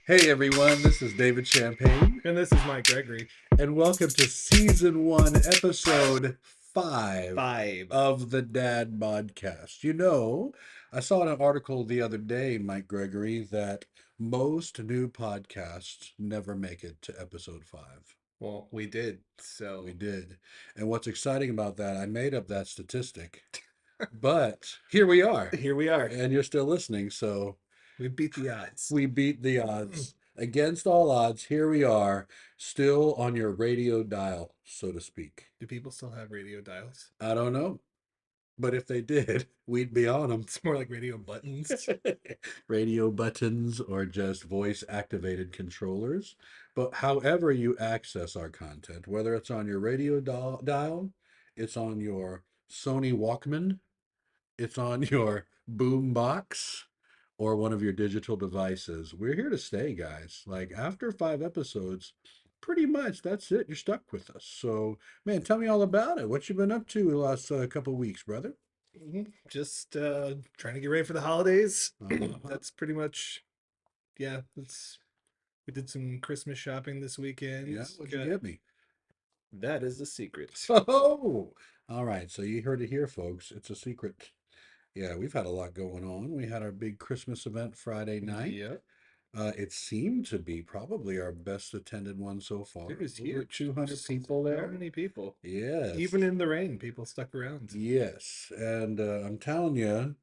Hey everyone, this is David Champagne, And this is Mike Gregory. and welcome to Season 1, Episode 5 Five. of the Dad Bodcast. I saw in an article the other day, Mike Gregory, that most new podcasts never make it to Episode 5. Well, we did. We So did. And what's exciting about that, I made up that statistic, but here we are, here we are. and you're still listening, so We beat the odds. we beat the odds. Against all odds, here we are, still on your radio dial, so to speak. Do people still have radio dials? I don't know, but if they did, we'd be on them. It's more like radio buttons. Radio buttons or just voice activated controllers. But however you access our content, whether it's on your radio dial, it's on your Sony Walkman, it's on your boom box or one of your digital devices. We're here to stay, guys. Like after 5 episodes, pretty much that's it. You're stuck with us. So, man, tell me all about it. What you been up to the last couple weeks, brother? Just trying to get ready for the holidays. Uh-huh. That's pretty much, yeah. We did some Christmas shopping this weekend. Yeah, what'd you get me? That is the secret. Oh, all right. So you heard it here, folks. It's a secret. Yeah, we've had a lot going on. We had our big Christmas event Friday night. Yep. It seemed to be probably our best attended one so far. It was Over huge. 200 people So there. many people. Yes. Even in the rain, people stuck around. Yes. And I'm telling you,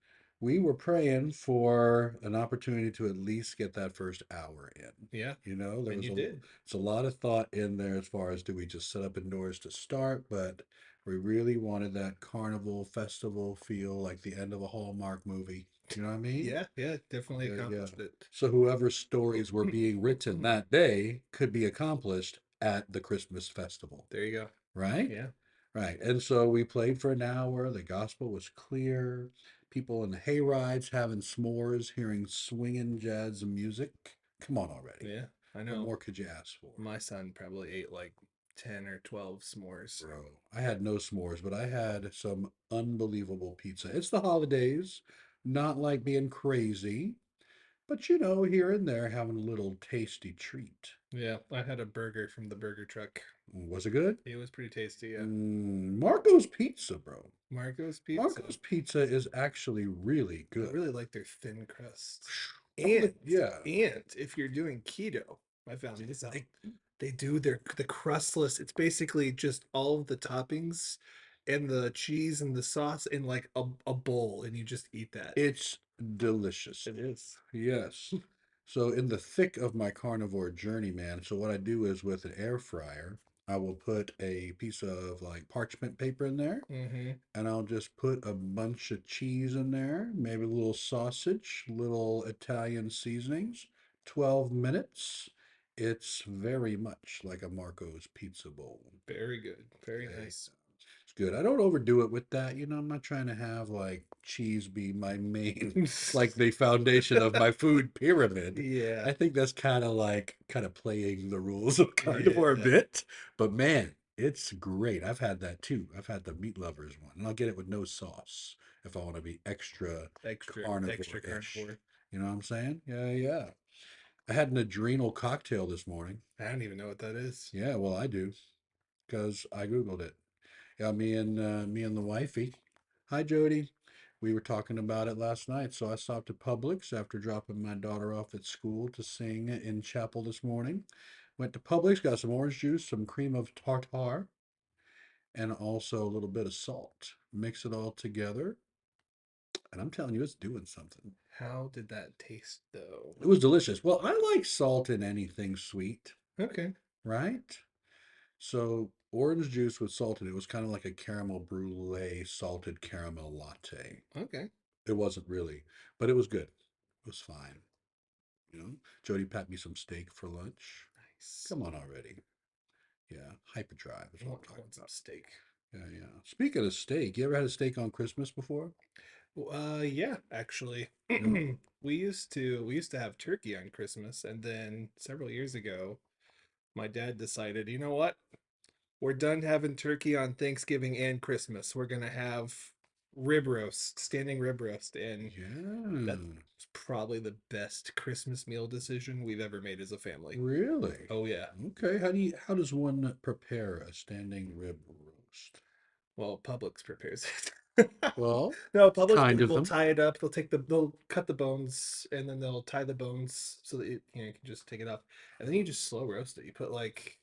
we were praying for an opportunity to at least get that first hour in. Yeah. There And was you did. it's a lot of thought in there as far as do we just set up indoors to start, but we really wanted that carnival festival feel like the end of a Hallmark movie. You know what I mean? Yeah, definitely Yeah, yeah. accomplished it. So whoever's stories were being written that day could be accomplished at the Christmas festival, There you go. right? Yeah. Right. And so we played for an hour. The gospel was clear. People in the hay rides having s'mores, hearing swinging jazz music. Come on already. Yeah, I What know. more could you ask for? My son probably ate like 10 or 12 s'mores. Bro, I had no s'mores, but I had some unbelievable pizza. It's the holidays, not like being crazy, but here and there having a little tasty treat. Yeah, I had a burger from the burger truck. Was it good? It was pretty tasty, yeah. Marco's Pizza, bro. Marco's Pizza. Marco's Pizza is actually really I good. really like their thin crust. Yeah. And if you're doing keto, I found this out. They do the crustless. It's basically just all of the toppings and the cheese and the sauce in like a bowl, and you just eat that. It's delicious. It is. Yes. So in the thick of my carnivore journey, man, so what I do is with an air fryer, I will put a piece of like parchment paper in there, Mm-hmm. and I'll just put a bunch of cheese in there, maybe a little sausage, little Italian seasonings, 12 minutes. It's very much like a Marco's pizza bowl. Very good. Very Okay. nice. It's good. I don't overdo it with that. I'm not trying to have like cheese be my main, like the foundation of my food pyramid. Yeah. I think that's kind of playing the rules of carnivore a Yeah. bit. But man, it's great. I've had that too. I've had the meat lovers one, and I'll get it with no sauce if I want to be extra Extra carnivore-ish. carnivore. You know what I'm saying? Yeah, yeah. I had an adrenal cocktail this morning. I don't even know what that is. Yeah, well, I do because I Googled it. Yeah, me and the wifey. Hi, Jody. We were talking about it last night, so I stopped at Publix after dropping my daughter off at school to sing in chapel this morning. Went to Publix, got some orange juice, some cream of tartar, and also a little bit of salt. Mix it all together, and I'm telling you, it's doing something. How did that taste though? It was delicious. Well, I like salt in anything sweet, Okay. right? So orange juice with salt in it was kind of like a caramel brulee salted caramel latte. Okay. It wasn't really, but it was good. It was fine. Jody packed me some steak for lunch. Nice. Come on already. Yeah, hyperdrive is I what want, I'm I talking want some about. steak. Yeah, yeah. Speaking of steak, you ever had a steak on Christmas before? Yeah, actually. Yeah. We used to have turkey on Christmas, and then several years ago, my dad decided, you know what? We're done having turkey on Thanksgiving and Christmas. We're gonna have rib roast, standing rib roast, and that's Yeah. probably the best Christmas meal decision we've ever made as a family. Really? Oh yeah. Okay. How does one prepare a standing rib roast? Well, Publix prepares it. Well, No, it's Publix kind of will them. tie it up. They'll cut the bones and then they'll tie the bones so that you can just take it off. And then you just slow roast it. You put like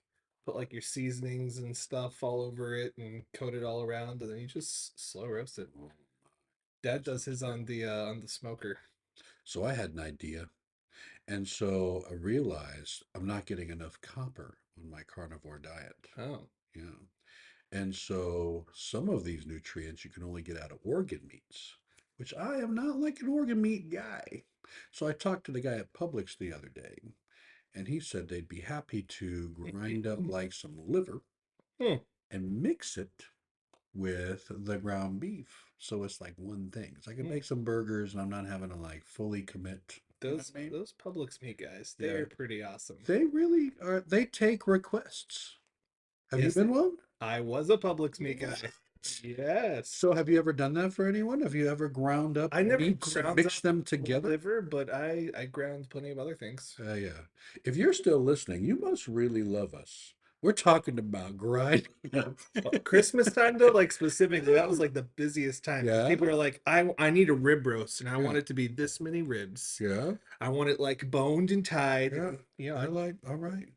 your seasonings and stuff all over it and coat it all around and then you just slow roast it. Oh, Dad that does sounds his good. on the smoker. So I had an idea. And so I realized I'm not getting enough copper on my carnivore diet. Oh. Yeah. And so some of these nutrients you can only get out of organ meats, which I am not like an organ meat guy. So I talked to the guy at Publix the other day, and he said they'd be happy to grind up like some liver Hmm. and mix it with the ground beef. So it's like one thing. So I can Hmm. make some burgers and I'm not having to like fully commit. You know what I mean? Those Publix meat guys, Yeah. they're pretty awesome. They really are, they take requests. Have you Yes, they, been one? I was a Publix meat What? guy. Yes. So have you ever done that for anyone? Have you ever ground up I never meats and ground mixed up them together? liver, but I ground plenty of other things. Yeah. If you're still listening, you must really love us. We're talking about grinding up. Well, Christmas time though, like specifically, that was like the busiest time because Yeah, people are like, I need a rib roast and I yeah, want it to be this many ribs. yeah, I want it like boned and tied. yeah. And, you know, I like, all right.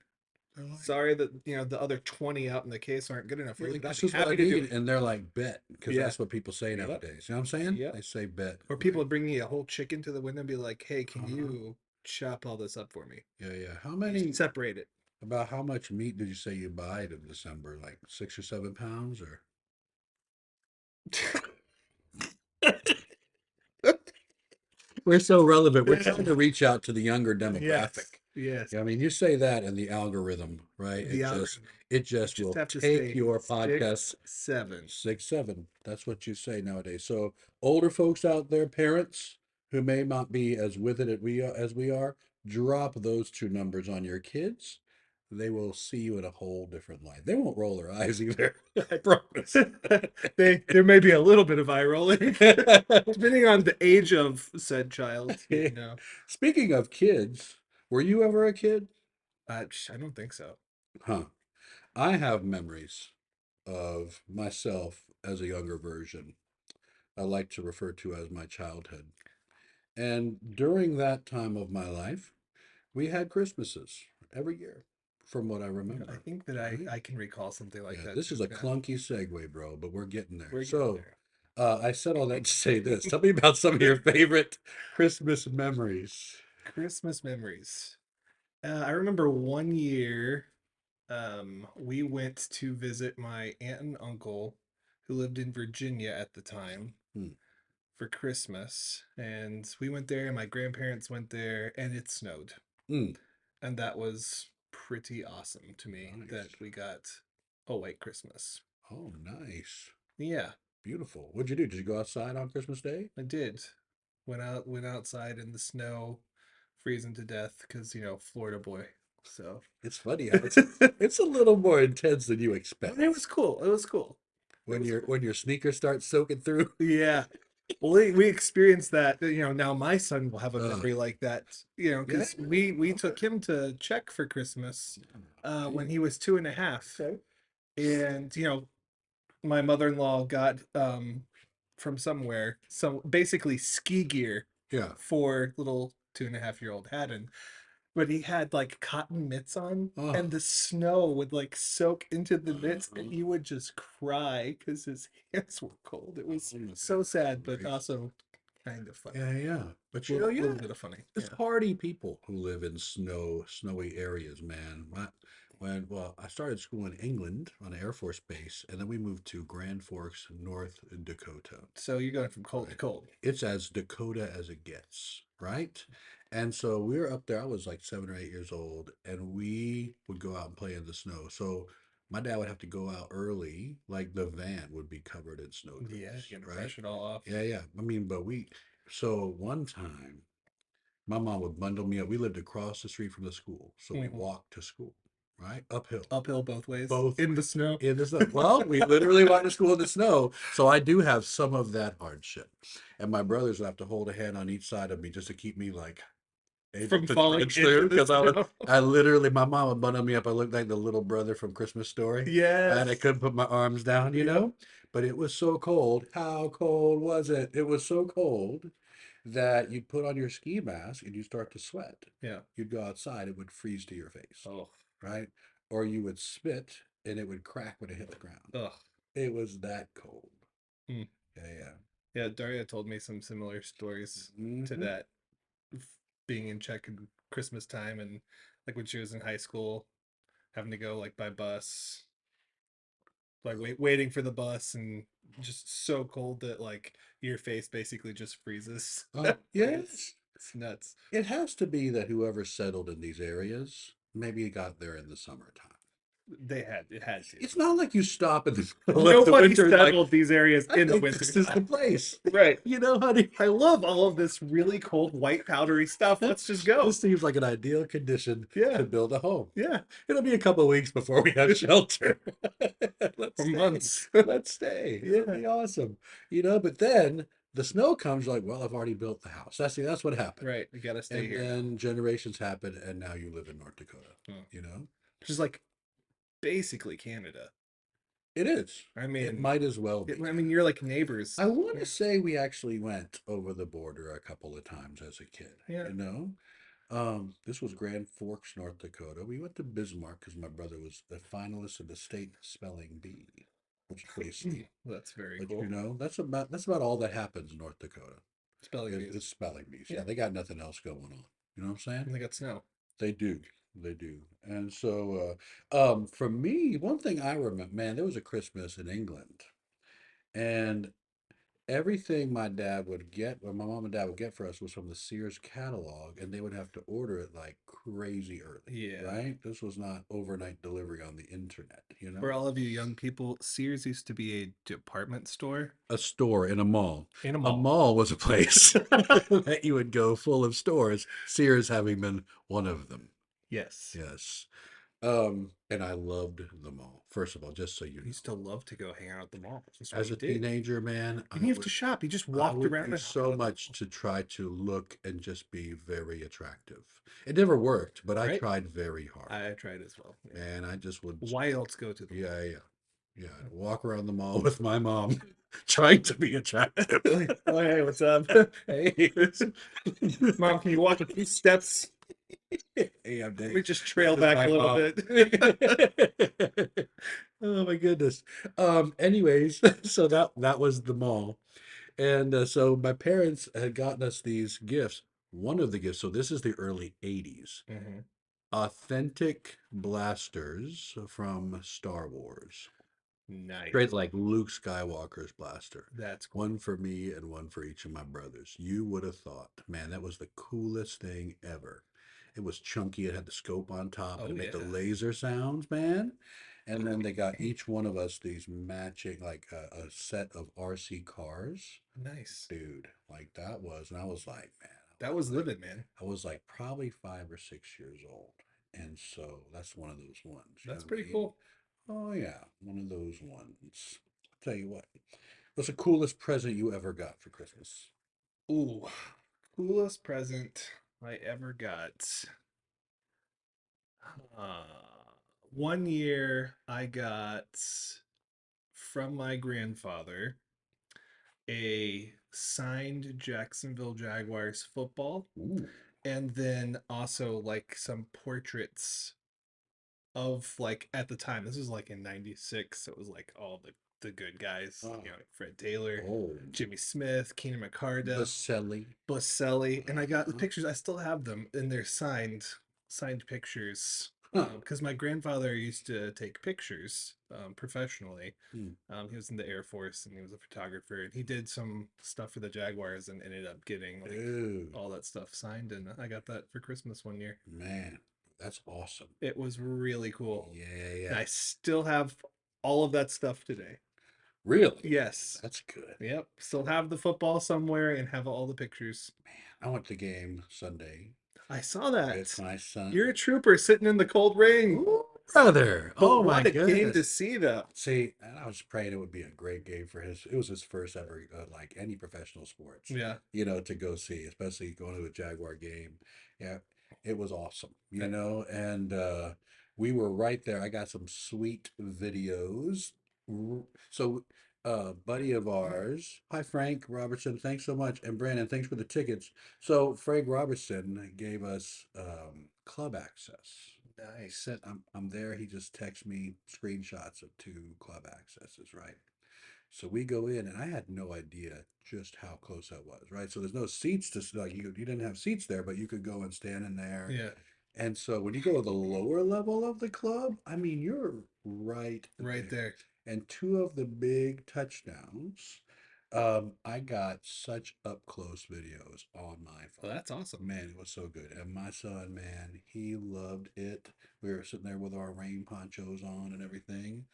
I like, sorry that the other 20 out in the case aren't good enough for you're you, like, but I'd this be is what I happy to do need. it. And they're like, bet, because Yeah. that's what people say Yep. nowadays. You know what I'm saying? Yep. They say bet, Or people right? would bring me a whole chicken to the window and be like, "Hey, can Uh-huh. you chop all this up for me? Yeah, yeah. You separate it." About how much meat did you say you buy in December? Like 6 or 7 pounds or? We're so relevant. We're trying to reach out to the younger Yes. demographic. Yes. Yeah, I mean, you say that and the algorithm, right? The algorithm. It You just just will have to take say your podcast 6, 7. 6, 7. That's what you say nowadays. So older folks out there, parents who may not be as with it as we are, drop those two numbers on your kids. They will see you in a whole different light. They won't roll their eyes either. I promise. There may be a little bit of eye rolling, depending on the age of said child. Speaking of kids, were you ever a kid? I don't think so. Huh. I have memories of myself as a younger version. I like to refer to as my childhood. And during that time of my life, we had Christmases every year, from what I I remember. think that Right? I can recall something like Yeah, that this too. is a Yeah, clunky segue, bro, but we're getting there. we're getting So, there. I said all that to say this. Tell me about some of your favorite Christmas memories. Christmas memories. I remember one year, we went to visit my aunt and uncle who lived in Virginia at the time Hmm. for Christmas. And we went there, and my grandparents went there, and it snowed. Hmm. And that was pretty awesome to me that Nice. we got a white Christmas. Oh, nice. Yeah, Beautiful. What'd you do? Did you go outside on Christmas Day? I did. Went outside in the snow, freezing to death because, Florida boy. So It's funny how it's a little more intense than you it expect was cool. It was cool. It when was your cool. when your sneakers start soaking through. Yeah. Well, we experienced that. Now my son will have a Uh, memory like that. yeah. Because we Okay. took him to Czech for Christmas, when Gee. he was 2.5, Okay. and my mother-in-law got from somewhere some basically ski gear Yeah. for little 2.5-year-old Haddon, but he had like cotton mitts on, Oh. and the snow would like soak into the mitts, and he would just cry because his hands were cold. It was Oh my so sad, but gracious. also kind of funny. Yeah, yeah. But Little bit of funny. it's Yeah. hardy people who live in snowy areas, man. Well, I started school in England on an Air Force base, and then we moved to Grand Forks, North Dakota. So you're going from cold to Right. cold. It's as Dakota as it gets, right? And so we were up there. I was like 7 or 8 years old, and we would go out and play in the snow. So my dad would have to go out early, like the van would be covered in Yeah, snowdrifts, you're gonna right? brush it all off. Yeah, yeah. I mean, so one time, my mom would bundle me up. We lived across the street from the school, so we Mhm. walked to school. right? Uphill. Uphill both ways Both in the snow. in the snow. Well, we literally went to school in the snow, so I do have some of that hardship. And my brothers would have to hold a hand on each side of me just to keep me like able From to falling trudge into through the because snow. I literally, my mom would bundle me up. I looked like the little brother from Christmas Story, and I Yes. couldn't put my arms down, you Yep. know. But it was so cold. How cold was it? It was so cold that you'd put on your ski mask and you start to sweat. Yeah. You'd go outside, it would freeze to your face, Oh. right? Or you would spit and it would crack when it hit the ground. Ugh. It was that cold. Hmm. Yeah, yeah. Yeah, Daria told me some similar stories to Hmm. that, being in Czech in Christmas time, and like when she was in high school, having to go like by bus, like waiting for the bus, and just so cold that like your face basically just freezes. Yes. It's nuts. It has to be that whoever settled in these areas maybe got there in the summertime. It had to. It's not like you stop in the middle of the Nobody winter and like, settled these areas I in the think winter this is the time. place. Right. You know, honey? I love all of this really cold white powdery stuff. Let's just go. This seems like an ideal condition Yeah. to build a home. Yeah. It'll be a couple of weeks before we have shelter. Let's For stay. months. Let's stay. It'll Yeah. be awesome. You know, but then the snow comes, you're like, well, I've already built the house. That's what happened. Right. You gotta stay And here now. then generations happen, and now you live in North Dakota. Hmm. You know, Which is like basically Canada. it is. I It mean, might as well be. I mean, you're like neighbors. I want to say we actually went over the border a couple of times as a kid. Yeah. You know, this was Grand Forks, North Dakota. We went to Bismarck because my brother was a finalist in the state spelling bee, which is pretty sweet. That's very But you cool. know, that's about all that happens in North Dakota. Spelling bees. It's spelling bees. Yeah, Yeah. they got nothing else going on. You know what I'm saying? And they got snow. They do. They do. And so, for me, one thing I remember, man, there was a Christmas in England, and everything my dad would get, or my mom and dad would get for us, was from the Sears catalog, and they would have to order it like crazy early, Yeah. right? This was not overnight delivery on the internet, you For know? all of you young people, Sears used to be a department store A store in a mall. in a A mall. mall was a place that you would go full of stores, Sears having been one of them. Yes. Yes. And I loved the mall. First of all, just so you I know. used to love to go hang out at the mall. That's what As we a did. teenager, man, You didn't have to shop. You just I walked would around do and hung out so at the much mall. to try to look and just be very attractive. It never worked, but I Right? tried very hard. I tried as well. Yeah. And I just would, Why else go to the mall? yeah, yeah, yeah. I'd walk around the mall with my mom trying to be attractive. Oh, hey, what's up? Hey, Mom, can you walk a few steps? hey, I'm Dave. We just trail This is back my a little mom. bit. Oh my goodness. Anyways, so that was the mall. And so my parents had gotten us these gifts. One of the gifts, so this is the early 80s, Mhm. authentic blasters from Star Wars. Nice. Straight like Luke Skywalker's blaster. That's cool. One for me and one for each of my brothers. You would have thought, man, that was the coolest thing ever. It was chunky. It had the scope on top and Oh it made the yeah. laser sounds, man. And then they got each one of us these matching, like a set of RC cars. Nice. Dude, like that was, and I was like, man, That was living, man. I was like probably 5 or 6 years old. And so that's one of those ones. You know That's what I pretty mean? cool. Oh, yeah, one of those ones. I'll tell you what, what's the coolest present you ever got for Christmas? Ooh, coolest present I ever got. Uh, one year I got from my grandfather a signed Jacksonville Jaguars football, Ooh. and then also like some portraits of, like, at the time, this was like in 96, so it was like all the good guys, Oh, like Fred Taylor, oh, Jimmy Smith, Keenan McCardell, Baselli. Boselli, and I got the Uh-huh. pictures. I still have them, and they're signed pictures. Huh. Because my grandfather used to take pictures professionally. Hmm. He was in the Air Force and he was a photographer, and he did some stuff for the Jaguars and ended up getting like Dude, all that stuff signed. And I got that for Christmas one year. man, that's awesome. It was really cool. Yeah, And yeah. I still have all of that stuff today. Really? Yes. That's good. Yep. Still have the football somewhere and have all the pictures. I went to game Sunday I saw with that. my son. You're a trooper sitting in the cold rain. Ooh, brother. But Oh my what a game to goodness. see, though. See, and I was praying it would be a great game for his. It was his first ever, like any professional sports, Yeah. to go see, especially going to a Jaguar game. Yeah, it was awesome, Uh, and we were right there. I got some sweet videos. So, buddy of ours, hi Frank Robertson, thanks so much, and Brandon, thanks for the tickets. So Frank Robertson gave us club access. He Nice. said, I'm there. He just texts me screenshots of two club accesses, right? So we go in, and I had no idea just how close that was, right? So there's no seats like you didn't have seats there, but you could go and stand in there. Yeah. And so when you go to the lower level of the club, I mean, you're right Right there. there. And two of the big touchdowns, I got such up close videos on my Well, phone. that's awesome. Man, it was so good. And my son, man, he loved it. We were sitting there with our rain ponchos on and everything,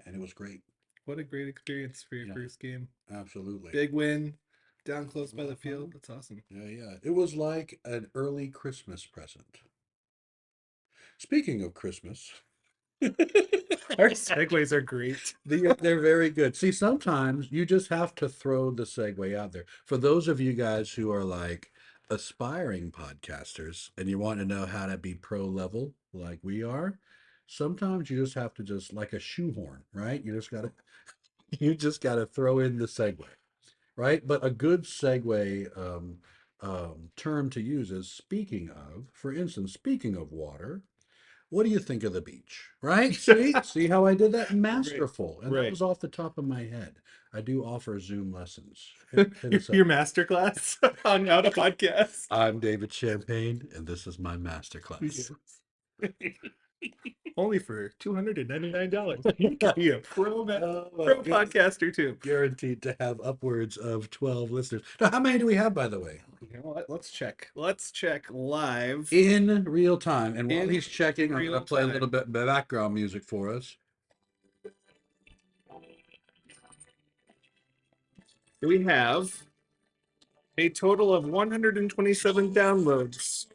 and it was great. What a great experience for your Yeah, first game. absolutely. Big win, down close by the Uh-huh. field. That's awesome. Yeah, yeah. It was like an early Christmas present. Speaking of Christmas, Our segues are great. they're very good. See, sometimes you just have to throw the segue out there. For those of you guys who are like aspiring podcasters and you want to know how to be pro level like we are, sometimes you just have to just like a shoehorn, right? You just gotta throw in the segue, right? But a good segue term to use is speaking of, for instance, speaking of water, what do you think of the beach? Right? See how I did that? Right. Masterful. And that Right. was off the top of my head. I do offer Zoom lessons. Hit us up. Your masterclass on how to podcast. I'm David Champagne, and this is my Yes. masterclass. Only for $299. You could be a pro Good. podcaster too. Guaranteed to have upwards of 12 listeners. Now, how many do we have, by the way? You know what? Let's check. Let's check live In real time. And while in he's checking, I'm going to real play a little time. bit of background music for us. We have a total of 127 downloads.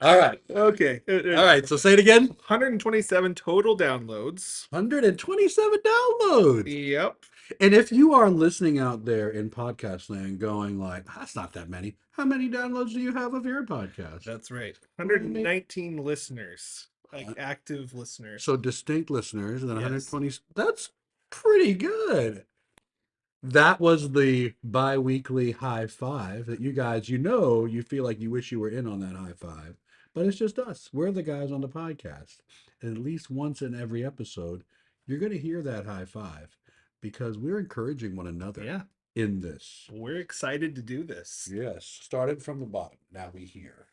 All right. Okay. All right. So say it again. 127 total downloads. 127 downloads. Yep. And if you are listening out there in podcast land going like, that's not that many. How many downloads do you have of your podcast? That's right. Right. 119 listeners, like active listeners. So distinct listeners and then Yes. 120. That's pretty good. That was the bi-weekly high five that you guys, you feel like you wish you were in on that high five. But it's just us. We're the guys on the podcast. And at least once in every episode, you're going to hear that high five because we're encouraging one another Yeah. in this. We're excited to do this. Yes, started from the bottom. Now we hear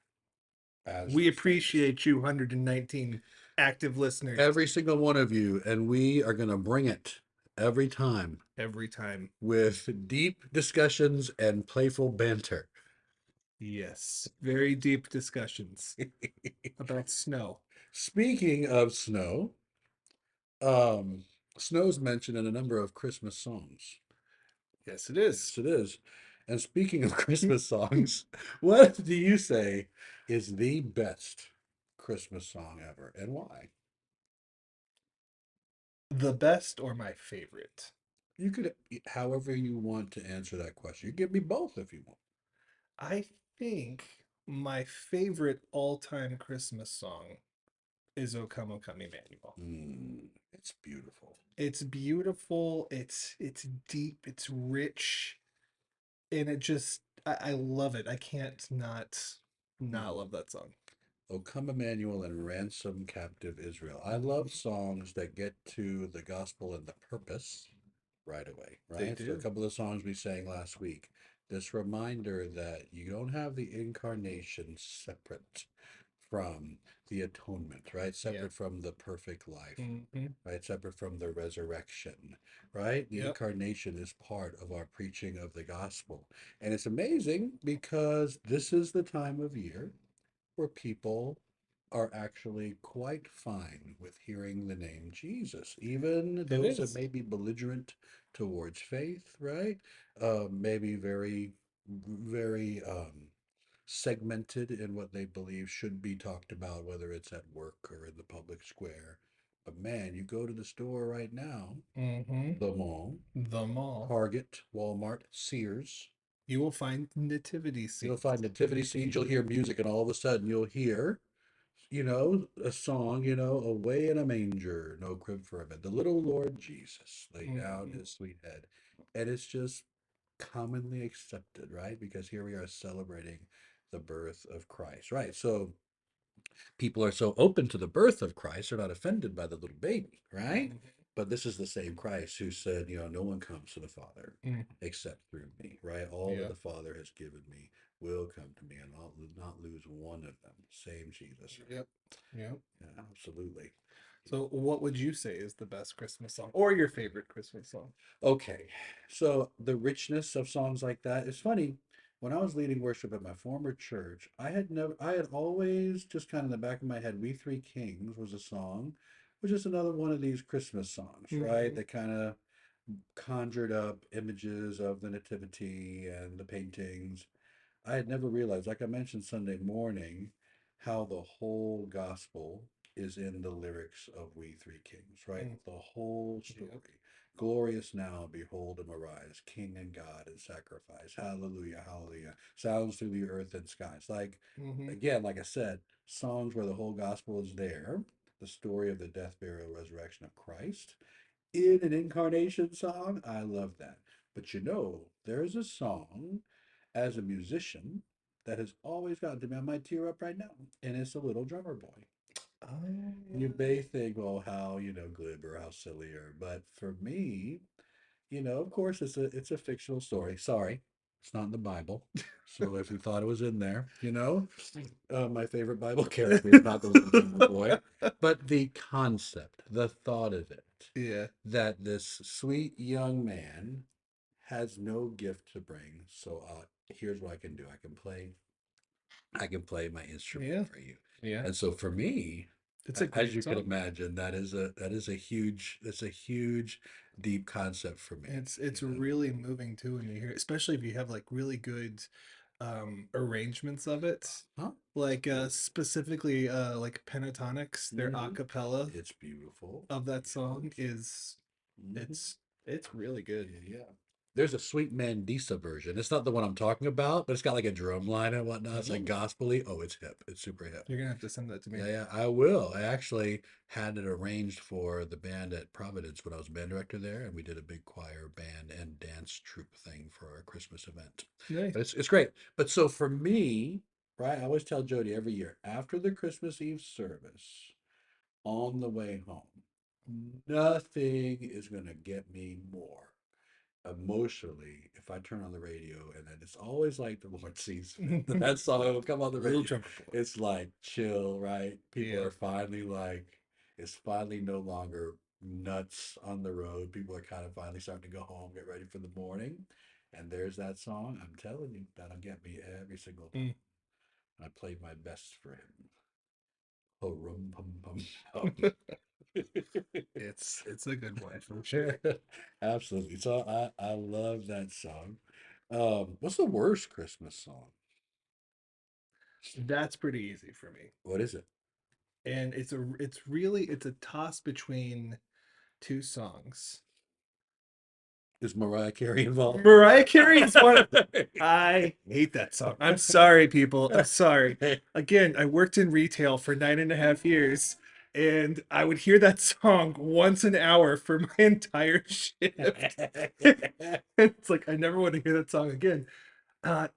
as We the fans. appreciate you, 119 active listeners, Every single one of you, and we are going to bring it every time every time. with deep discussions and playful banter. Yes. Very deep discussions about snow. Speaking of snow, um, snow's mentioned in a number of Christmas songs. Yes, it is. Yes, it is. And speaking of Christmas songs, what do you say is the best Christmas song ever, and why? The best or my favorite? You could, however you want to answer that question. You give me both if you want. I think my favorite all-time Christmas song is O Come, O Come Emmanuel. It's beautiful. It's beautiful, it's deep, it's rich, and I love it. I can't not love that song. O come Emmanuel and ransom captive Israel. I love songs that get to the gospel and the purpose right away, They right? So a do. couple of songs we sang last week. This reminder that you don't have the incarnation separate from the atonement, right? Yeah. Separate from the perfect life, Mm-hmm. right? Separate from the resurrection, right? The Yep. incarnation is part of our preaching of the gospel. And it's amazing because this is the time of year where people are actually quite fine with hearing the name Jesus, even those that is. may be belligerent towards faith, right? Maybe very, very segmented in what they believe should be talked about, whether it's at work or in the public square. But man, you go to the store right now, Mm-hmm. the mall, The mall. Target, Walmart, Sears. You will find nativity You'll scenes. find nativity scenes, you'll hear music, and all of a sudden you'll hear, a song, away in a manger, no crib for him. And the little Lord Jesus lay down Mm-hmm. his sweet head. And it's just commonly accepted, right? Because here we are celebrating the birth of Christ, right? So people are so open to the birth of Christ, they're not offended by the little baby, right? But this is the same Christ who said, no one comes to the Father Mm-hmm. except through me, right? All that Yeah. the Father has given me will come to me, and I'll not lose one of them. Same Jesus, right? Yep. Yep. Yeah, absolutely. So, what would you say is the best Christmas song or your favorite Christmas song? Okay, so the richness of songs like that is funny. When I was leading worship at my former church, I had always just kind of in the back of my head, "We Three Kings" was a song, which is another one of these Christmas songs, right? Mm-hmm. That kind of conjured up images of the nativity and the paintings. I had never realized, like I mentioned Sunday morning, how the whole gospel is in the lyrics of We Three Kings, right? Mm. The whole story. Yep. Glorious now, behold him arise, King and God and sacrifice. Hallelujah, hallelujah. Sounds through the earth and skies. Like, Mm-hmm. again, like I said, songs where the whole gospel is there, the story of the death, burial, resurrection of Christ in an incarnation song. I love that. But there's a song as a musician that has always gotten to me. I might tear up right now, and it's a Little Drummer Boy. Oh, You may think, well, how glib or how silly, but for me, of course, it's a fictional story. Sorry, it's not in the Bible. So if you thought it was in there, my favorite Bible character is not the Little Drummer Boy, but the concept, the thought of it, yeah. that this sweet young man has no gift to bring. So here's what I can do. I can play my instrument Yeah. for you. Yeah. And so for me, It's a as great you can song. imagine, that's a huge, deep concept for me. It's really moving too when you hear it, especially if you have like really good arrangements of it. Huh? Like specifically like pentatonics, their a Hmm. cappella It's beautiful. of that song Yes. is Hmm. it's really good. Yeah, yeah. There's a Sweet Mandisa version. It's not the one I'm talking about, but it's got like a drum line and whatnot. It's like Oh, gospel-y. Oh, it's hip. It's super hip. you're gonna have to send that to me. Yeah, yeah, I will. I actually had it arranged for the band at Providence when I was band director there, and we did a big choir band and dance troupe thing for our Christmas event. Nice. But it's great. But so for me, right, I always tell Jody every year after the Christmas Eve service, on the way home, nothing is gonna get me more emotionally if I turn on the radio, and then it's always like the Lord sees fit. That song will come on the Little radio. drummer boy. It's like chill, right? People Yeah. are finally like, it's finally no longer nuts on the road. People are kind of finally starting to go home, get ready for the morning. And there's that song. I'm telling you, that'll get me every single time. Mm. I played my best for him. Oh, rum pum pum pum. It's a good one for sure. Absolutely. So I love that song. What's the worst Christmas song? That's pretty easy for me. What is it? And it's a toss between two songs. Is Mariah Carey involved? Mariah Carey is one of I hate that song. I'm sorry, people. I'm sorry. Again, I worked in retail for 9.5 years, and I would hear that song once an hour for my entire shift. It's like I never want to hear that song again.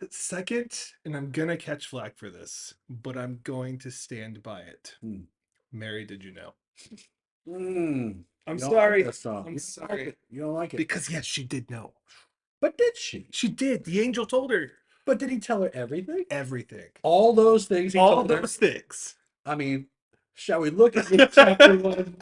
Second, and I'm gonna catch flack for this, but I'm going to stand by it. Hmm. Mary, did you know? I'm You don't like sorry. that song. I'm You don't like sorry. it. You don't like it. Because yes, she did know. But did she? She did. The angel told her But did he tell her everything? everything. All those things he All told her. those things. I mean, shall we look at this chapter one?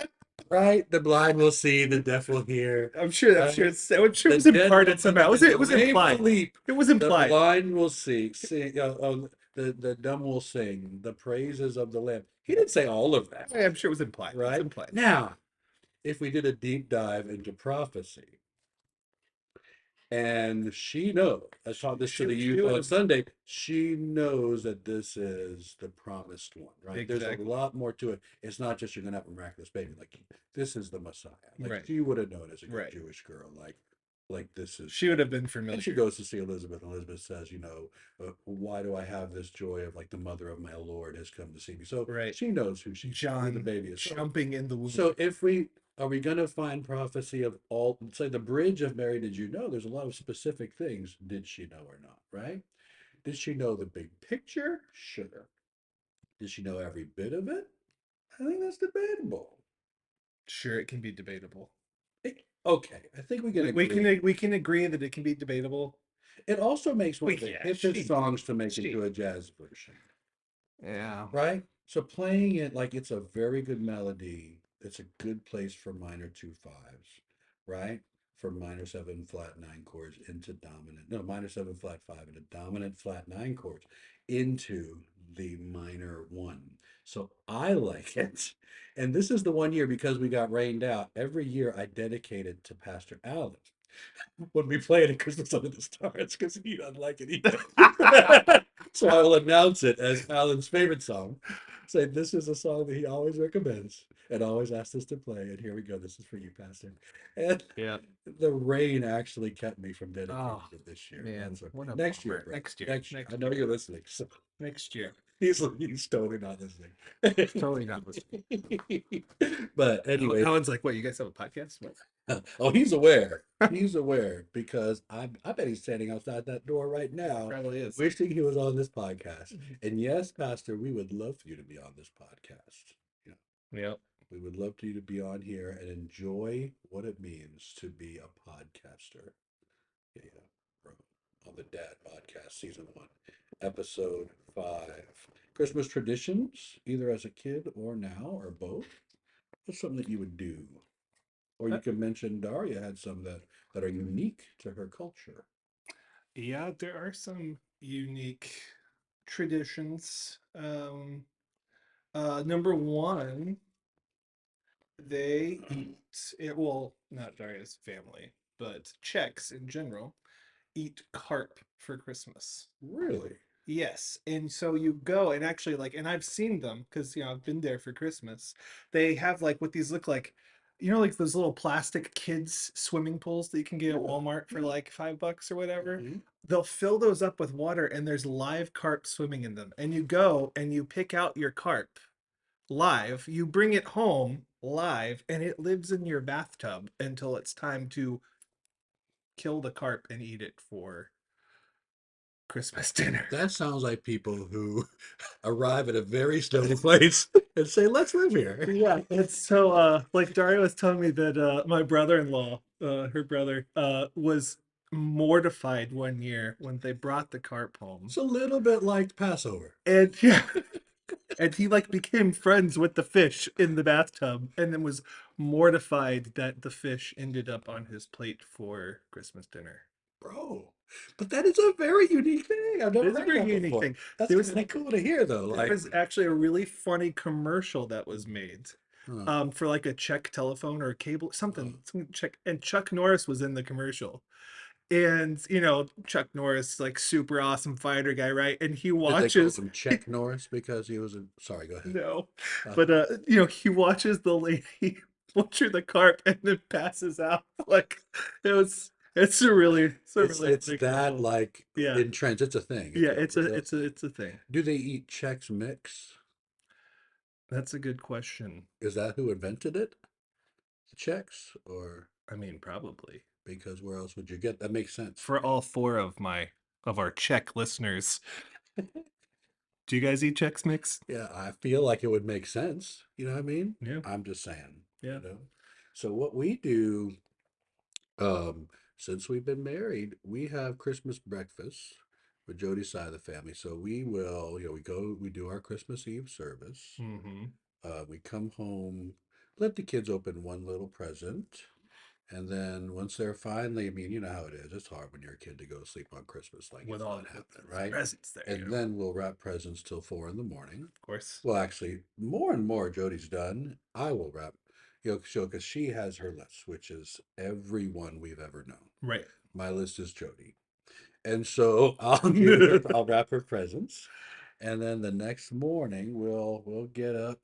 Right? The blind will see, the deaf will hear. I'm sure. I'm sure. Right? I'm sure it The was dead will imparted somehow. and It the was lame will implied. leap. It was The implied. blind will see. Sing. The dumb will sing. The praises of the Lamb. He didn't say all of that, I'm sure it was implied. It's right? implied. Now, if we did a deep dive into prophecy, And she knows. I taught this to the She youth would on have Sunday. She knows that this is the promised one, right? There's a exactly lot more to it. It's not just you're gonna have a miraculous baby. Like this is the Messiah. Like right, she would have known as a good right. Jewish girl. Like this is. She would have been And she familiar, goes to see Elizabeth, and Elizabeth says, why do I have this joy of like the mother of my Lord has come to see me? So right? she knows who the John baby is. jumping in the womb. So if we are we going to find prophecy of all, say the bridge of Mary? Did you know? There's a lot of specific things. Did she know or not? Right? Did she know the big picture? Sure. Did she know every bit of it? I think that's debatable. Sure, it can be debatable. Okay, I think we can agree. We can agree that it can be debatable. It also makes one Well, of the yeah, hippest songs to make she, into a jazz version. yeah. Right? So playing it like it's a very good melody, it's a good place for minor two fives, right? For minor seven flat nine chords into dominant, no, minor seven flat five into dominant flat nine chords into the minor one. So I like it. And this is the one year because we got rained out. Every year I dedicate it to Pastor Allen when we play it at Christmas under the Stars because he doesn't like it either. So I will announce it as Alan's favorite song. Say this is a song that he always recommends and always asks us to play. And here we go. This is for you, Pastor. And Yeah. the rain actually kept me from Oh dedicating it this year. man, That's what, what a next year, bummer. bro. Next year. Next year. Next I know year. you're listening. So Next year. he's totally not listening. Totally not listening. But anyway, Alan's like, what? You guys have a podcast? What? oh, he's aware. He's aware because I bet he's standing outside that door right now, Probably is. wishing he was on this podcast. And yes, Pastor, we would love for you to be on this podcast. You know, Yep. we would love for you to be on here and enjoy what it means to be a podcaster. Yeah, yeah. On the Dad Bodcast, season 1, episode 5. Christmas traditions, either as a kid or now or both. What's something that you would do? Or you can mention Daria had some that are unique to her culture. Yeah, there are some unique traditions. Number one, they eat it. Well, not Daria's family, but Czechs in general eat carp for Christmas. Really? Yes, and so you go and actually like, and I've seen them because I've been there for Christmas. They have like what these look like, like those little plastic kids swimming pools that you can get at Yeah. Walmart for Yeah. like $5 or whatever. Mhm. They'll fill those up with water and there's live carp swimming in them. And you go and you pick out your carp live, you bring it home live, and it lives in your bathtub until it's time to kill the carp and eat it for Christmas dinner. That sounds like people who arrive at a very snowy place and say, let's live here. Yeah, it's so like Daria was telling me that my brother-in-law, her brother, was mortified one year when they brought the carp home. It's a little bit like Passover. And yeah, and he like became friends with the fish in the bathtub and then was mortified that the fish ended up on his plate for Christmas dinner. Bro. But that is a very unique thing. I've never It's a heard very that unique before. thing. That's There was kind of cool to hear, though. there Like, was actually a really funny commercial that was made huh, for like a Czech telephone or cable huh. something Czech, and Chuck Norris was in the commercial. And Chuck Norris, like super awesome fighter guy, right? And he Did they call watches him Czech Norris because he was a. Sorry, go ahead. no, Uh, but he watches the lady butcher the carp and then passes out. Like it's a really it's funny that commercial. like Yeah, in trends. It's a thing. yeah, It's a real thing. it's a thing. Do they eat Chex Mix? That's a good question. Is that who invented it? The Chex, or I mean, probably because where else would you get? That makes sense. for all four of our Czech listeners. Do you guys eat Chex Mix? Yeah, I feel like it would make sense. You know what I mean? Yeah, I'm just saying. yeah. You know. So what we do, um, since we've been married, we have Christmas breakfast with Jody's side of the family. So we will, we do our Christmas Eve service. Mm-hmm. We come home, let the kids open one little present. And then once they're finally, I mean, you know how it is. It's hard when you're a kid to go to sleep on Christmas, like With it's all not the happening, right? presents there, And then we'll wrap presents till 4 in the morning. of course. Well, actually, more and more Jody's done. I will wrap, because she has her list, which is everyone we've ever known. Right. My list is Jody. And so I'll wrap her presents. And then the next morning we'll get up,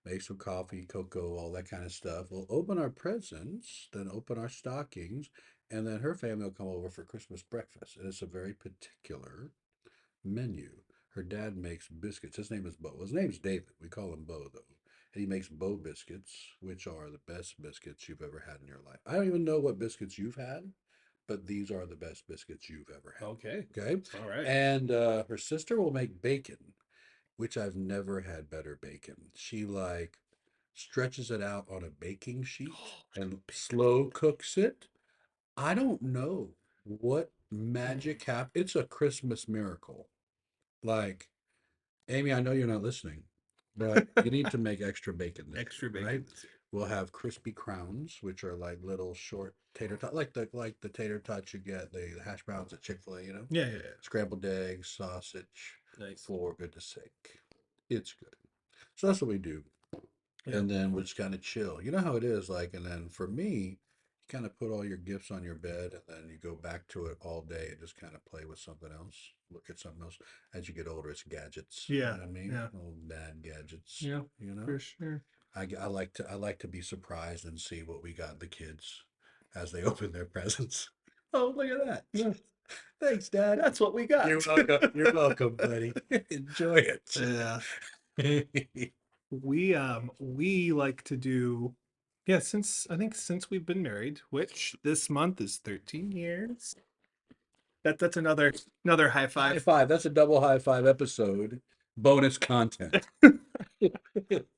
make some coffee, cocoa, all that kind of stuff. We'll open our presents, then open our stockings, and then her family will come over for Christmas breakfast. And it's a very particular menu. Her dad makes biscuits. His name is Bo. His name's David. We call him Bo though. And he makes Bo biscuits, which are the best biscuits you've ever had in your life. I don't even know what biscuits you've had, but these are the best biscuits you've ever had. Okay. Okay. All right. And her sister will make bacon, which I've never had better bacon. She like stretches it out on a baking sheet and slow cooks it. I don't know what magic happened. It's a Christmas miracle. Like, Amy, I know you're not listening, but you need to make extra bacon this Extra year, right? bacon this year. We'll have crispy crowns, which are like little short tater tot, like the tater tots you get, the hash browns at Chick-fil-A, you know? Yeah, yeah, yeah. Scrambled eggs, sausage, Nice. for goodness sake. It's good. So that's what we do. Yeah. And then we just kind of chill. You know how it is, like, and then for me, you kind of put all your gifts on your bed and then you go back to it all day and just kind of play with something else, look at something else. As you get older, it's gadgets. You know Yeah. what I mean? Yeah. Little bad gadgets, Yeah. you know? For sure. I like to be surprised and see what we got the kids as they open their presents. Oh, look at that. Yeah. Thanks, Dad. That's what we got. You're welcome. You're welcome, buddy. Enjoy it. Yeah. We like to do, yeah, since we've been married, which this month is 13 years. That's another high High five. five. That's a double high five episode. Bonus content.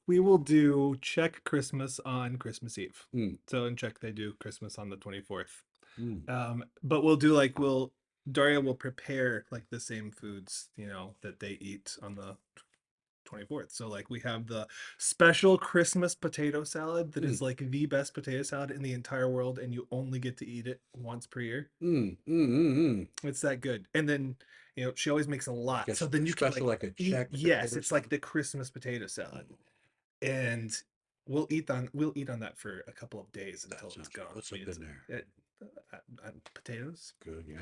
We will do Czech Christmas on Christmas Eve. Mm, So in Czech they do Christmas on the 24th. mm. But Daria will prepare like the same foods, that they eat on the 24th. So like we have the special Christmas potato salad that is Mm. like the best potato salad in the entire world, and you only get to eat it once per year. Mm, mm, mm, mm. It's that good. And then, she always makes a lot. Like a So then you can special, like like a eat, Czech yes, potato it's like salad. the Christmas potato salad. And we'll eat on that for a couple of days That until it's sounds good. gone. What's I up mean, in there? potatoes Good, yeah.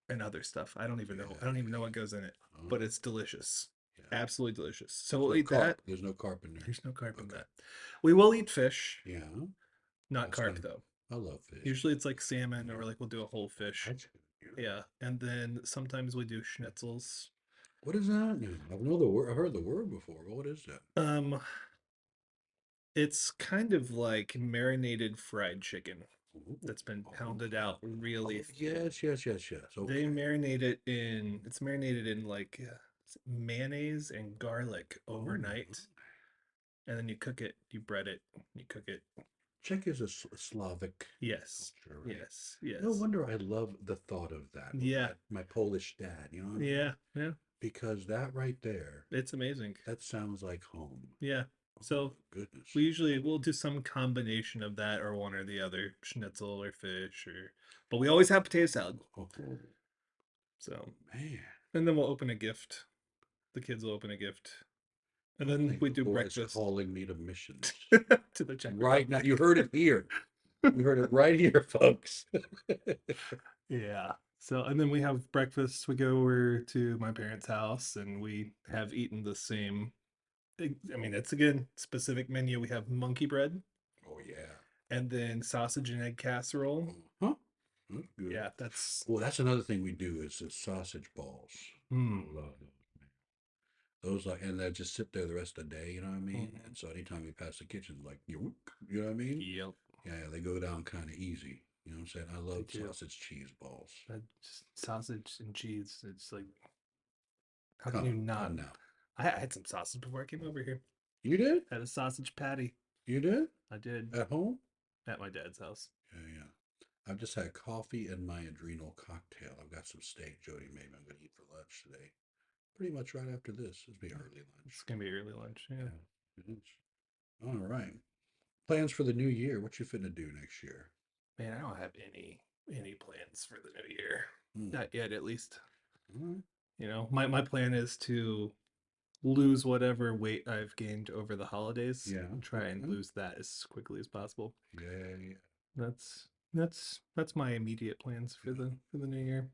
and other stuff. I don't even know. Yeah. I don't even know what goes in it, Oh, but it's delicious. yeah. Absolutely delicious. So There's we'll no eat carp. that. There's no carp in there. There's no carb in Okay. that. We will eat fish, Yeah. not That's carp nice. though. I love fish. Usually it's like salmon or like we'll do a whole fish. That's good. Yeah. Yeah. And then sometimes we do schnitzels. What does that mean? I know the word. I've heard the word before, but what is that? It's kind of like marinated fried chicken Ooh, that's been oh, pounded out really oh, yes, yes, yes, yes. They Okay. marinate it in it's marinated in like mayonnaise and garlic Oh, overnight, and then you bread it, you cook it. Czech is a Slavic Yes. culture, right? Yes. No Yes. wonder I love the thought of that with Yeah. my Polish dad, you know what I mean? Yeah. Yeah. Because that right there, It's amazing. that sounds like home. Yeah. Oh So my goodness. we'll do some combination of that or one or the other, schnitzel or fish but we always have potato salad. Oh, So, man. and then we'll open a gift. The kids will open a gift. And I then think we the do Lord is breakfast calling me to missions. to the Czech Right now. Republic. You heard it here. You heard it right here, folks. Yeah. So, and then we have breakfast. We go over to my parents' house and we have eaten the same. I mean, it's again specific menu. We have monkey bread Oh, yeah. and then sausage and egg casserole. Huh? That's good. Yeah, that's. Well, that's another thing we do is the sausage balls. Mm, I love those, man. Those like, and they just sit there the rest of the day. You know what I mean? mhm. And so anytime we pass the kitchen, like you know what I mean? Yep. Yeah, they go down kind of easy. You know what I'm saying? I They love do. sausage cheese balls. That just sausage and cheese. It's like, how can Come, you not? come now. I had some sausage before I came over here. You did? Had a sausage patty. You did? I did At home? at my dad's house. Yeah, yeah. I've just had coffee and my adrenal cocktail. I've got some steak Jody made me. I'm going to eat for lunch today. Pretty much right after this. It'll be early lunch. It's gonna be early lunch. Yeah. Yeah, it is. All right. Plans for the new year. What you finna do next year? Man, I don't have any plans for the new year. Hmm. Not yet, at least. All right. My plan is to lose whatever weight I've gained over the holidays Yeah. and try and Okay. lose that as quickly as possible. Yeah, yeah. That's That's my immediate plans for the new year.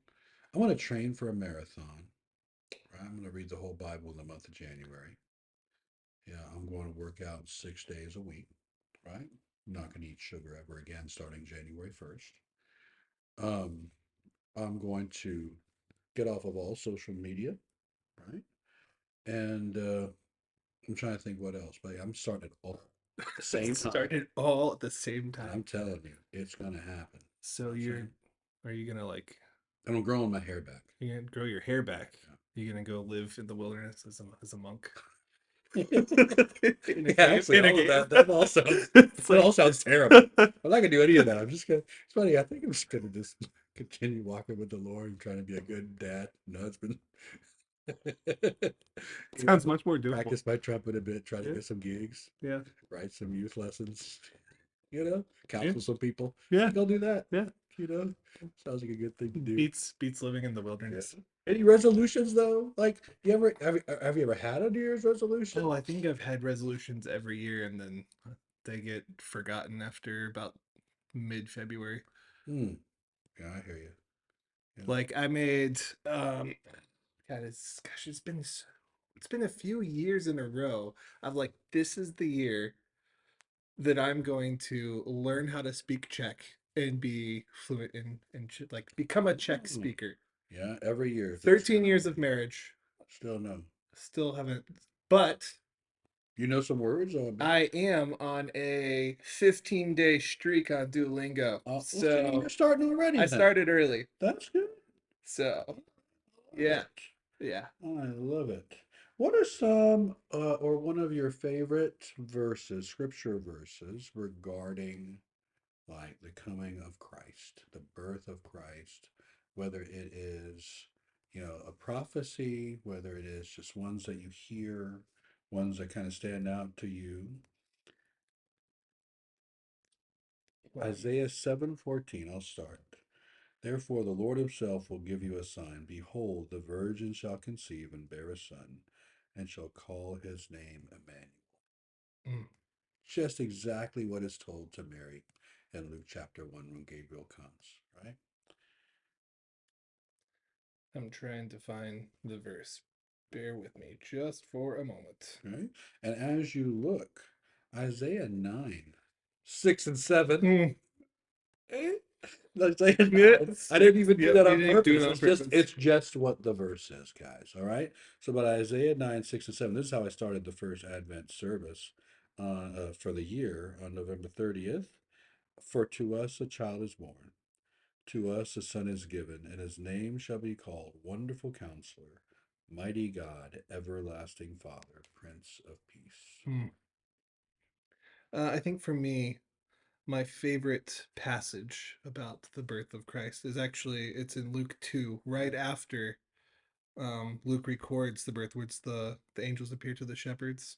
I want to train for a marathon. Right? I'm going to read the whole Bible in the month of January. Yeah, I'm going to work out 6 days a week. Right? I'm not going to eat sugar ever again starting January 1st. Um, I'm going to get off of all social media. Right? And I'm trying to think what else, but I'm starting it all at the same time. Started all at the same And time. I'm telling you, it's going to happen. So are you gonna like And I'm growing my hair back. you're gonna grow your hair back? You're gonna go live in the wilderness as a monk Yeah, in a cave? actually, In a all of cave? that all sounds It's that all like sounds terrible. I'm not gonna do any of that. I'm just gonna. It's funny. I think I'm just gonna just continue walking with the Lord and trying to be a good dad and husband. You sounds know, much more doable. practice my trumpet a bit, try to Yeah, get some gigs, yeah, write some youth lessons. You know, yeah, counsel some people. I yeah, think I'll do that. yeah. You know, sounds like a good thing to do. Beats living in the Yeah. wilderness. Any resolutions though? Like, have you ever had a New Year's resolution? Oh, I think I've had resolutions every year and then they get forgotten after about mid-February. Hmm. Yeah, I hear you. Yeah. Like I made God, it's been a few years in a row of like this is the year that I'm going to learn how to speak Czech and be fluent in like become a Czech Hmm. speaker. Yeah, every year. That's 13 years of marriage, still no. still haven't, but You know some words or I am on a 15-day streak on Duolingo. well, see, you're So starting already I then. started early. That's good. I So love yeah, it. yeah. I love it. What are some or one of your favorite verses, scripture verses regarding like the coming of Christ, the birth of Christ, whether it is, a prophecy, whether it is just ones that you hear, ones that kind of stand out to you. Isaiah 7:14, I'll start. Therefore the Lord himself will give you a sign. Behold, the virgin shall conceive and bear a son, and shall call his name Emmanuel. Mm. Just exactly what is told to Mary in Luke chapter 1 when Gabriel comes, right? I'm trying to find the verse. Bear with me just for a moment. Right? And as you look, Isaiah 9, 6 and 7. Mm. Eh? Isaiah 9. Yes. I didn't even do Yep, that you on didn't do it purpose. on It's just purpose. it's just what the verse says, guys. All right. So but Isaiah 9, 6 and 7. This is how I started the first Advent service for the year on November 30th. For to us a child is born. To us a son is given, and his name shall be called Wonderful Counselor, Mighty God, Everlasting Father, Prince of Peace. Mm. I think for me, my favorite passage about the birth of Christ is actually it's in Luke 2, right after Luke records the birth, which the angels appear to the shepherds.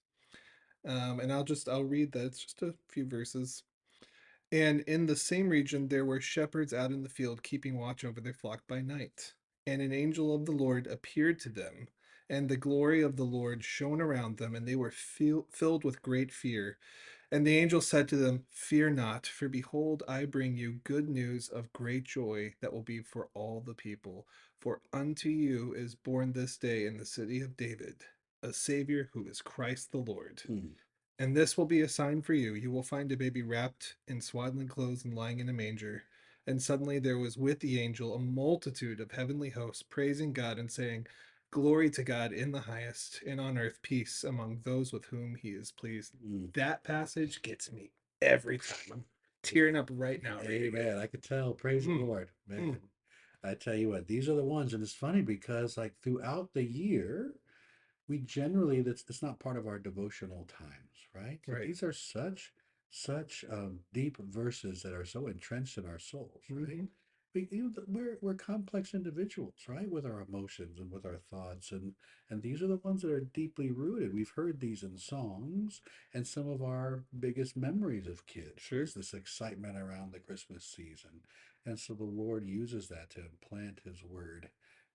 And I'll read that. It's just a few verses. And in the same region there were shepherds out in the field keeping watch over their flock by night. And an angel of the Lord appeared to them, and the glory of the Lord shone around them, and they were filled with great fear. And the angel said to them, Fear not, for behold, I bring you good news of great joy that will be for all the people. For unto you is born this day in the city of David a Savior who is Christ the Lord. Hmm. And this will be a sign for you. You will find a baby wrapped in swaddling clothes and lying in a manger. And suddenly there was with the angel a multitude of heavenly hosts praising God and saying, Glory to God in the highest, and on earth peace among those with whom he is pleased. Hmm. That passage gets me every time. I'm tearing up right now. Amen. I could tell. Praise the Mm, Lord, mm, man. I tell you what, these are the ones, and it's funny because like throughout the year, we generally that's not part of our devotional times, right? But right. these are such deep verses that are so entrenched in our souls, right? Mm-hmm. We're complex individuals, right? With our emotions and with our thoughts, and these are the ones that are deeply rooted. We've heard these in songs, and some of our biggest memories of kids Sure. was this excitement around the Christmas season, and so the Lord uses that to implant His word,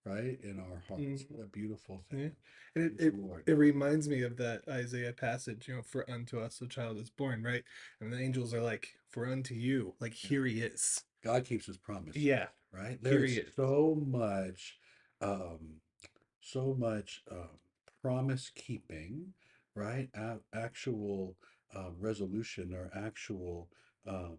right, in our hearts. Mm-hmm. What a beautiful Yeah. thing! And Praise the Lord. it reminds me of that Isaiah passage, for unto us a child is born, right? And the angels are like, for unto you, like Yeah. here he is. God keeps his promises, Yeah, right? here There's he is. um, so much promise keeping, right? Actual resolution or actual um,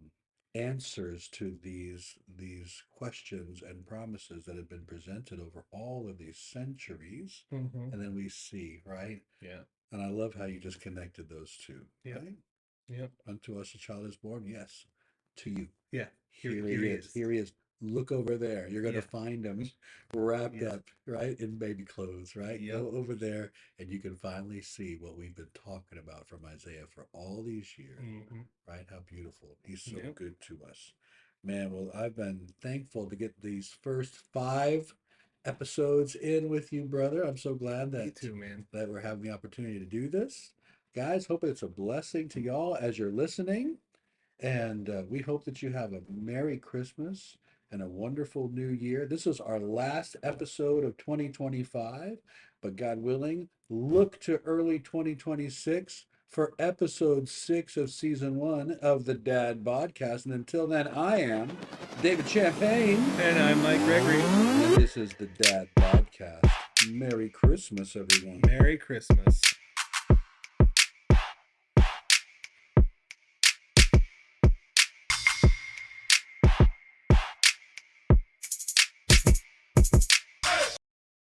answers to these questions and promises that have been presented over all of these centuries, Mm-hmm. and then we see, right? Yeah. And I love how you just connected those two, Yep. right? Yep. Unto us a child is born, yes. To you. Yeah. Here Here he he is. is. Here he is. Look over there. You're going to Yeah. find him wrapped Yeah. up, right, in baby clothes, right? Yep. Go over there and you can finally see what we've been talking about from Isaiah for all these years, Mm-hmm. right? How beautiful. He's so Yep. good to us. Man, well, I've been thankful to get these first 5 episodes in with you, brother. I'm so glad Me that too, man. we're having the opportunity to do this. Guys, hope it's a blessing to y'all as you're listening. And we hope that you have a Merry Christmas and a wonderful New Year. This is our last episode of 2025, but God willing, look to early 2026 for episode 6 of season 1 of the Dad Bodcast. And until then, I am David Champagne. And I'm Mike Gregory. And this is the Dad Bodcast. Merry Christmas, everyone. Merry Christmas.